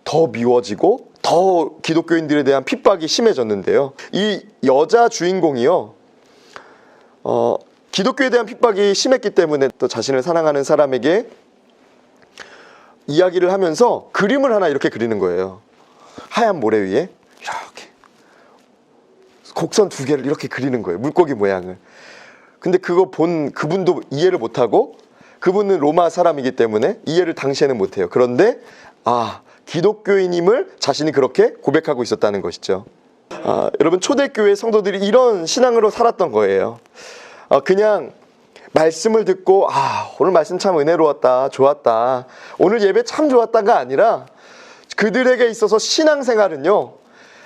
A: 더 미워지고 더 기독교인들에 대한 핍박이 심해졌는데요, 이 여자 주인공이요, 기독교에 대한 핍박이 심했기 때문에 또 자신을 사랑하는 사람에게 이야기를 하면서 그림을 하나 이렇게 그리는 거예요. 하얀 모래 위에 이렇게 곡선 두 개를 이렇게 그리는 거예요, 물고기 모양을. 근데 그거 본 그분도 이해를 못하고, 그분은 로마 사람이기 때문에 이해를 당시에는 못해요. 그런데 기독교인임을 자신이 그렇게 고백하고 있었다는 것이죠. 여러분, 초대교회 성도들이 이런 신앙으로 살았던 거예요. 그냥 말씀을 듣고 오늘 말씀 참 은혜로웠다, 좋았다, 오늘 예배 참 좋았다가 아니라, 그들에게 있어서 신앙생활은요,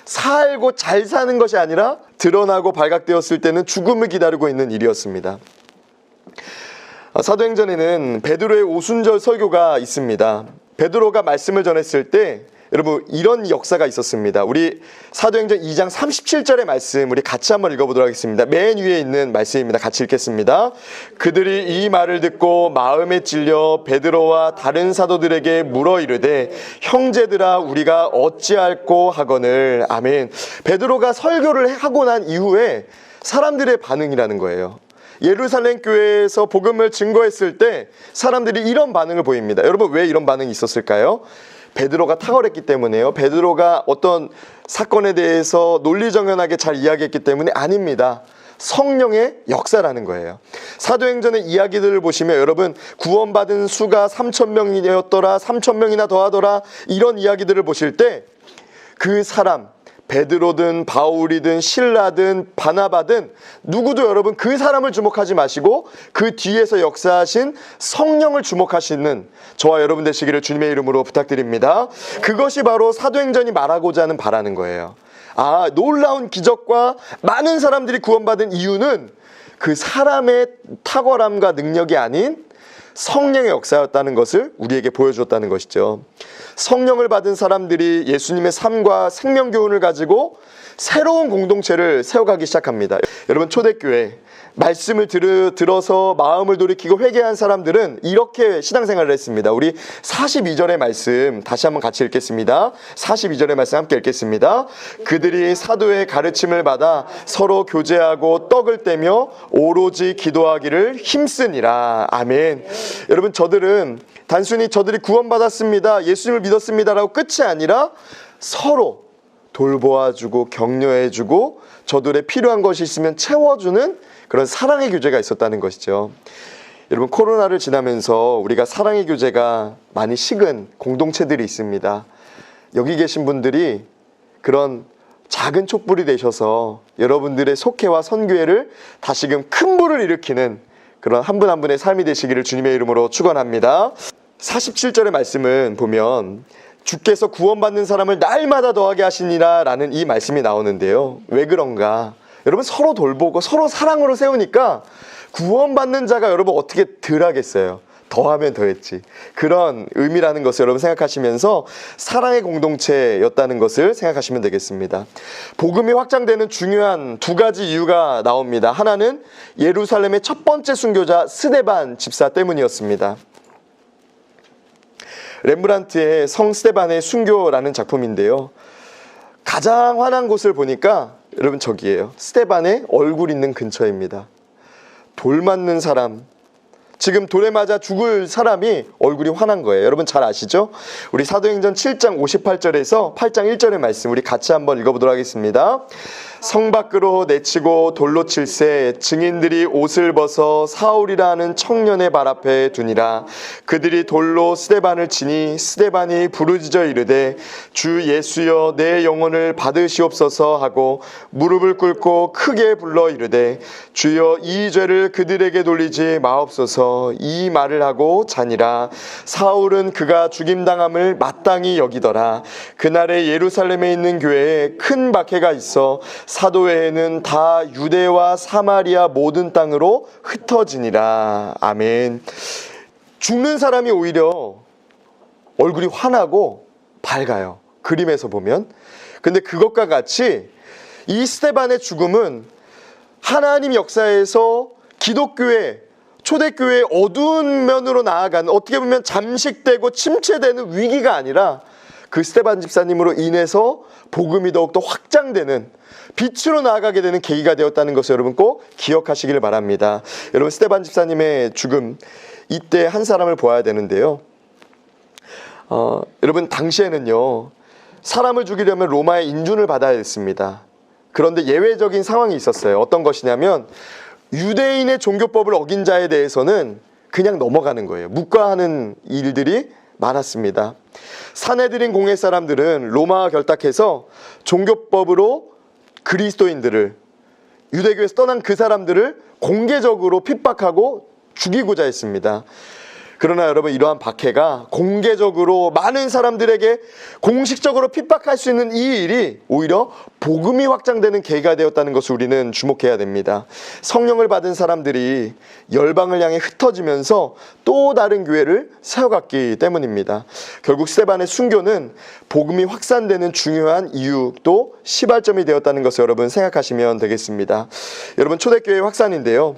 A: 살고 잘 사는 것이 아니라 드러나고 발각되었을 때는 죽음을 기다리고 있는 일이었습니다. 사도행전에는 베드로의 오순절 설교가 있습니다. 베드로가 말씀을 전했을 때 여러분 이런 역사가 있었습니다. 우리 사도행전 2장 37절의 말씀 우리 같이 한번 읽어보도록 하겠습니다. 맨 위에 있는 말씀입니다. 같이 읽겠습니다. 그들이 이 말을 듣고 마음에 찔려 베드로와 다른 사도들에게 물어 이르되 형제들아 우리가 어찌할꼬 하거늘. 아멘. 베드로가 설교를 하고 난 이후에 사람들의 반응이라는 거예요. 예루살렘 교회에서 복음을 증거했을 때 사람들이 이런 반응을 보입니다. 여러분 왜 이런 반응이 있었을까요? 베드로가 탁월했기 때문에요. 베드로가 어떤 사건에 대해서 논리정연하게 잘 이야기했기 때문에 아닙니다. 성령의 역사라는 거예요. 사도행전의 이야기들을 보시면 여러분 구원받은 수가 3,000명이었더라 3,000명이나 더하더라 이런 이야기들을 보실 때 그 사람 베드로든 바울이든 실라든 바나바든 누구도 여러분 그 사람을 주목하지 마시고 그 뒤에서 역사하신 성령을 주목하시는 저와 여러분 되시기를 주님의 이름으로 부탁드립니다. 그것이 바로 사도행전이 말하고자 하는 바라는 거예요. 놀라운 기적과 많은 사람들이 구원받은 이유는 그 사람의 탁월함과 능력이 아닌 성령의 역사였다는 것을 우리에게 보여주었다는 것이죠. 성령을 받은 사람들이 예수님의 삶과 생명 교훈을 가지고 새로운 공동체를 세워가기 시작합니다. 여러분 초대교회 말씀을 들어서 마음을 돌이키고 회개한 사람들은 이렇게 신앙생활을 했습니다. 우리 42절의 말씀 다시 한번 같이 읽겠습니다. 42절의 말씀 함께 읽겠습니다. 그들이 사도의 가르침을 받아 서로 교제하고 떡을 떼며 오로지 기도하기를 힘쓰니라. 아멘. 여러분 저들은 단순히 저들이 구원받았습니다, 예수님을 믿었습니다라고 끝이 아니라 서로 돌보아주고 격려해주고 저들의 필요한 것이 있으면 채워주는 그런 사랑의 교제가 있었다는 것이죠. 여러분 코로나를 지나면서 우리가 사랑의 교제가 많이 식은 공동체들이 있습니다. 여기 계신 분들이 그런 작은 촛불이 되셔서 여러분들의 속회와 선교회를 다시금 큰 불을 일으키는 그런 한 분 한 분의 삶이 되시기를 주님의 이름으로 축원합니다. 47절의 말씀은 보면 주께서 구원받는 사람을 날마다 더하게 하시니라 라는 이 말씀이 나오는데요. 왜 그런가? 여러분 서로 돌보고 서로 사랑으로 세우니까 구원받는 자가 여러분 어떻게 덜 하겠어요? 더하면 더했지. 그런 의미라는 것을 여러분 생각하시면서 사랑의 공동체였다는 것을 생각하시면 되겠습니다. 복음이 확장되는 중요한 두 가지 이유가 나옵니다. 하나는 예루살렘의 첫 번째 순교자 스데반 집사 때문이었습니다. 렘브란트의 성 스데반의 순교라는 작품인데요. 가장 환한 곳을 보니까 여러분 저기예요. 스데반의 얼굴 있는 근처입니다. 돌 맞는 사람, 지금 돌에 맞아 죽을 사람이 얼굴이 환한 거예요. 여러분 잘 아시죠? 우리 사도행전 7장 58절에서 8장 1절의 말씀 우리 같이 한번 읽어보도록 하겠습니다. 성 밖으로 내치고 돌로 칠새 증인들이 옷을 벗어 사울이라 하는 청년의 발 앞에 두니라. 그들이 돌로 스데반을 치니 스데반이 부르짖어 이르되 주 예수여 내 영혼을 받으시옵소서 하고 무릎을 꿇고 크게 불러 이르되 주여 이 죄를 그들에게 돌리지 마옵소서. 이 말을 하고 자니라. 사울은 그가 죽임당함을 마땅히 여기더라. 그날에 예루살렘에 있는 교회에 큰 박해가 있어 사도회에는 다 유대와 사마리아 모든 땅으로 흩어지니라. 아멘. 죽는 사람이 오히려 얼굴이 환하고 밝아요. 그림에서 보면. 근데 그것과 같이 이 스데반의 죽음은 하나님 역사에서 기독교의 초대교회의 어두운 면으로 나아가는, 어떻게 보면 잠식되고 침체되는 위기가 아니라 그 스데반 집사님으로 인해서 복음이 더욱더 확장되는, 빛으로 나아가게 되는 계기가 되었다는 것을 여러분 꼭 기억하시길 바랍니다. 여러분 스데반 집사님의 죽음, 이때 한 사람을 보아야 되는데요. 여러분 당시에는요, 사람을 죽이려면 로마의 인준을 받아야 했습니다. 그런데 예외적인 상황이 있었어요. 어떤 것이냐면 유대인의 종교법을 어긴 자에 대해서는 그냥 넘어가는 거예요. 묵과하는 일들이 많았습니다. 사내들인 공회 사람들은 로마와 결탁해서 종교법으로 그리스도인들을, 유대교에서 떠난 그 사람들을 공개적으로 핍박하고 죽이고자 했습니다. 그러나 여러분, 이러한 박해가 공개적으로 많은 사람들에게 공식적으로 핍박할 수 있는 이 일이 오히려 복음이 확장되는 계기가 되었다는 것을 우리는 주목해야 됩니다. 성령을 받은 사람들이 열방을 향해 흩어지면서 또 다른 교회를 세워갔기 때문입니다. 결국 스데반의 순교는 복음이 확산되는 중요한 이유 또 시발점이 되었다는 것을 여러분 생각하시면 되겠습니다. 여러분, 초대교회 확산인데요,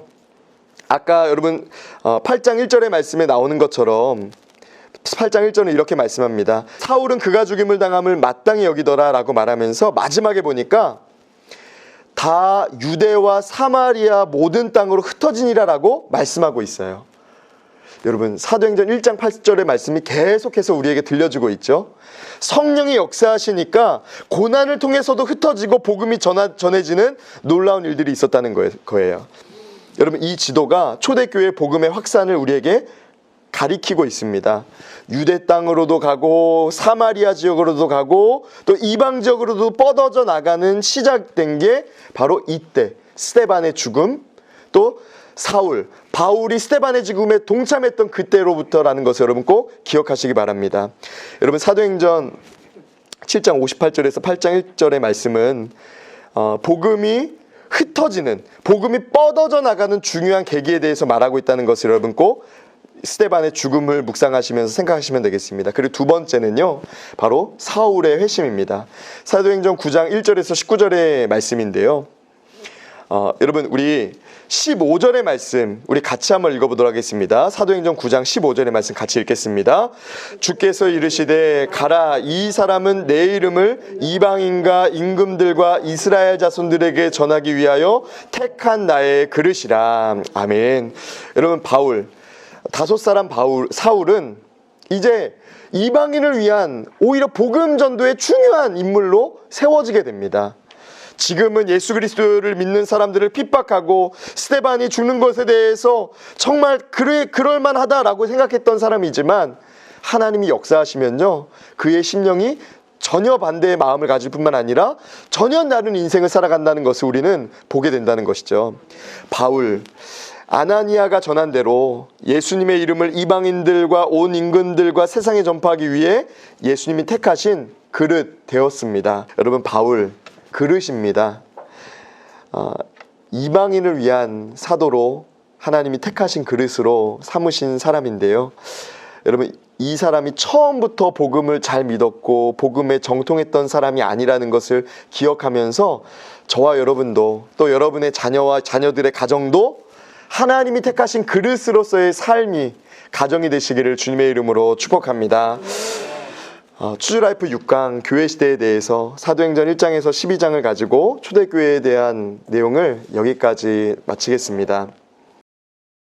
A: 아까 여러분 8장 1절의 말씀에 나오는 것처럼 8장 1절은 이렇게 말씀합니다. 사울은 그가 죽임을 당함을 마땅히 여기더라 라고 말하면서 마지막에 보니까 다 유대와 사마리아 모든 땅으로 흩어지니라 라고 말씀하고 있어요. 여러분, 사도행전 1장 8절의 말씀이 계속해서 우리에게 들려주고 있죠. 성령이 역사하시니까 고난을 통해서도 흩어지고 복음이 전해지는 놀라운 일들이 있었다는 거예요. 여러분, 이 지도가 초대교회 복음의 확산을 우리에게 가리키고 있습니다. 유대 땅으로도 가고 사마리아 지역으로도 가고 또 이방 지역으로도 뻗어져 나가는 시작된 게 바로 이때 스데반의 죽음, 또 사울, 바울이 스데반의 죽음에 동참했던 그때로부터라는 것을 여러분 꼭 기억하시기 바랍니다. 여러분, 사도행전 7장 58절에서 8장 1절의 말씀은 복음이 흩어지는, 복음이 뻗어져 나가는 중요한 계기에 대해서 말하고 있다는 것을 여러분 꼭 스데반의 죽음을 묵상하시면서 생각하시면 되겠습니다. 그리고 두 번째는요, 바로 사울의 회심입니다. 사도행전 9장 1절에서 19절의 말씀인데요, 여러분, 우리 15절의 말씀 우리 같이 한번 읽어보도록 하겠습니다. 사도행전 9장 15절의 말씀 같이 읽겠습니다. 주께서 이르시되 가라, 이 사람은 내 이름을 이방인과 임금들과 이스라엘 자손들에게 전하기 위하여 택한 나의 그릇이라. 아멘. 여러분, 다섯 사람 사울은 이제 이방인을 위한 오히려 복음 전도의 중요한 인물로 세워지게 됩니다. 지금은 예수 그리스도를 믿는 사람들을 핍박하고 스데반이 죽는 것에 대해서 정말 그럴만하다라고 생각했던 사람이지만 하나님이 역사하시면요, 그의 심령이 전혀 반대의 마음을 가질 뿐만 아니라 전혀 다른 인생을 살아간다는 것을 우리는 보게 된다는 것이죠. 아나니아가 전한 대로 예수님의 이름을 이방인들과 온 임금들과 세상에 전파하기 위해 예수님이 택하신 그릇 되었습니다. 여러분, 바울 그릇입니다. 이방인을 위한 사도로 하나님이 택하신 그릇으로 삼으신 사람인데요, 여러분, 이 사람이 처음부터 복음을 잘 믿었고 복음에 정통했던 사람이 아니라는 것을 기억하면서 저와 여러분도 또 여러분의 자녀와 자녀들의 가정도 하나님이 택하신 그릇으로서의 삶이 가정이 되시기를 주님의 이름으로 축복합니다. 추주라이프 6강 교회 시대에 대해서 사도행전 1장에서 12장을 가지고 초대교회에 대한 내용을 여기까지 마치겠습니다.